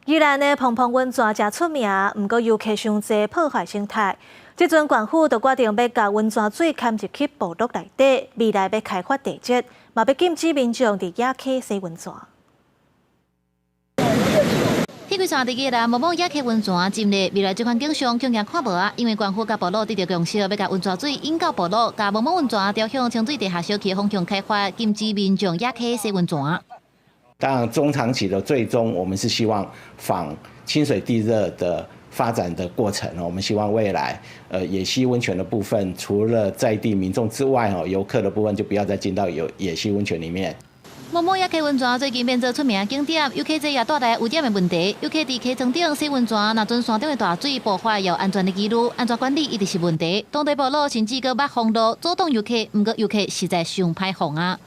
宜兰的蓬蓬温泉真出名，不过游客伤多，破坏生态。这阵县府就决定要把温泉水牵入去部落内底，未来要开发地质，嘛要禁止民众伫野溪洗温泉。铁轨线伫宜兰某某野溪温泉浸热，未来这款景象恐惊看无啊！因为县府甲部落得到共识，要甲温泉水引到部落，甲某某温泉朝向清水地下小区方向开发，禁止民众野溪洗温泉。当然，中长期的最终，我们是希望仿清水地热的发展的过程。我们希望未来，野溪温泉的部分，除了在地民众之外，游客的部分就不要再进到野溪温泉里面。某某野溪温泉最近变做出名景点，游客这也带来污染的问题。游客伫溪床顶洗温泉，若准山顶的大水爆发有安全的记录，安全管理一直是问题。当地部落甚至搁捌封路阻挡游客，不过游客实在上歹防啊。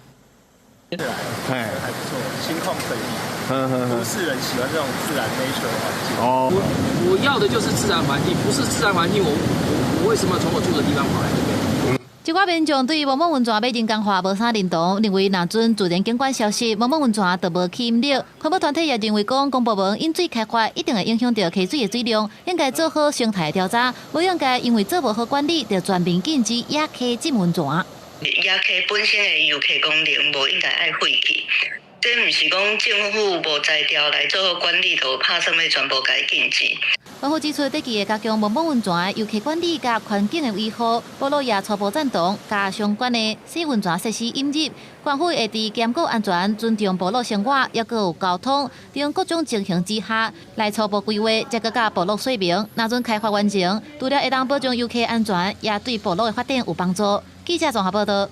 还不错，心旷神怡。都市人喜欢这种自然 nature 的环境。哦，我要的就是自然环境，不是自然环境，我为什么从我住的地方跑来这边？一寡民众对某某温泉要人工化无啥认同，认为若准自然景观消失，某某温泉就无吸引力。环保团体也认为讲，公部门引水开发一定会影响到溪水的水量，应该做好生态调查，不应该因为做无好管理，就全面禁止野溪浸温泉。野溪本身的游客功能无应该爱废去，这毋是讲政府无才调来做好管理，就拍什么全部该禁止。环保指出，短期会加强某某温泉的游客管理甲环境的维护，部落也初步赞同，加相关的洗温泉设施引入。县府会伫兼顾安全、尊重部落生活，也有交通等各种情形之下，来初步规划，再搁甲部落说明，若准开发完成，除了会当保障游客安全，也对部落的发展有帮助。记者综合报道。